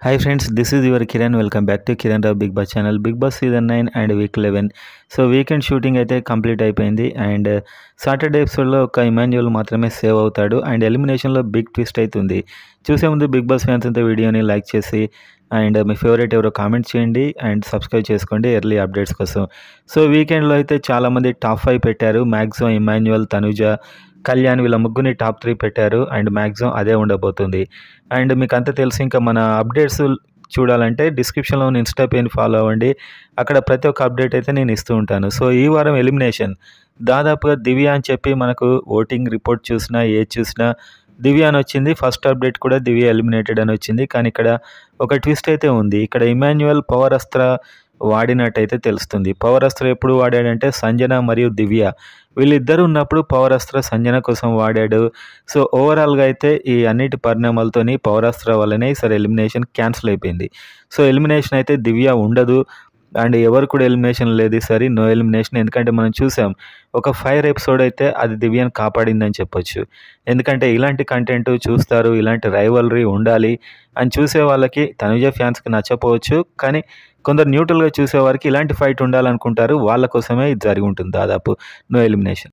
Hi friends, this is your Kiran. Welcome back to Kiran Rao Big Boss channel. Big Boss season 9 and week 11. So weekend shooting అయితే complete అయిపోయింది and Saturday ఎపిసోడ్లో ఒక ఇమాన్యుయల్ మాత్రమే save అవుతాడు and ఎలిమినేషన్లో big twist అవుతుంది. చూసే ముందు big boss fans అంతా వీడియోని లైక్ చేసి అండ్ మీ ఫేవరెట్ ఎవరో కామెంట్ చేయండి అండ్ సబ్స్క్రైబ్ చేసుకోండి ఎర్లీ అప్డేట్స్ కోసం. సో వీకెండ్లో అయితే చాలామంది టాప్ 5 పెట్టారు. మ్యాక్సిమం ఇమాన్యుయల్, తనుజ, కళ్యాణ్ వీళ్ళ ముగ్గురిని టాప్ 3 పెట్టారు అండ్ మ్యాక్సిమం అదే ఉండబోతుంది. అండ్ మీకు అంతా తెలుసు, ఇంకా మన అప్డేట్స్ చూడాలంటే డిస్క్రిప్షన్లో ఉన్న ఇన్స్టా పేజ్ ఫాలో అవ్వండి. అక్కడ ప్రతి ఒక్క అప్డేట్ అయితే నేను ఇస్తూ ఉంటాను. సో ఈ వారం ఎలిమినేషన్ దాదాపుగా దివ్య అని చెప్పి మనకు ఓటింగ్ రిపోర్ట్ చూసినా ఏది చూసినా దివ్య అని వచ్చింది. ఫస్ట్ అప్డేట్ కూడా దివ్య ఎలిమినేటెడ్ అని వచ్చింది. కానీ ఇక్కడ ఒక ట్విస్ట్ అయితే ఉంది. ఇక్కడ ఇమాన్యుయల్ పవర్ అస్త్ర వాడినట్టయితే తెలుస్తుంది. పవర్ అస్త్ర ఎప్పుడు వాడాడంటే సంజన మరియు దివ్య వీళ్ళిద్దరూ ఉన్నప్పుడు పవర్ అస్త్ర సంజన కోసం వాడాడు. సో ఓవరాల్గా అయితే ఈ అన్నిటి పరిణామాలతోని పవర్ అస్త్ర వల్లనే ఈసారి ఎలిమినేషన్ క్యాన్సిల్ అయిపోయింది. సో ఎలిమినేషన్ అయితే దివ్య ఉండదు అండ్ ఎవరు కూడా ఎలిమినేషన్ లేదు ఈసారి, నో ఎలిమినేషన్. ఎందుకంటే మనం చూసాం ఒక ఫైర్ ఎపిసోడ్ అయితే అది దివ్యను కాపాడిందని చెప్పొచ్చు. ఎందుకంటే ఇలాంటి కంటెంట్ చూస్తారు, ఇలాంటి రైవలరీ ఉండాలి అని చూసే వాళ్ళకి తనుజ ఫ్యాన్స్కి నచ్చపోవచ్చు, కానీ కొందరు న్యూట్రల్గా చూసేవారికి ఇలాంటి ఫైట్ ఉండాలనుకుంటారు. వాళ్ళ కోసమే ఇది జరిగి ఉంటుంది దాదాపు నో ఎలిమినేషన్.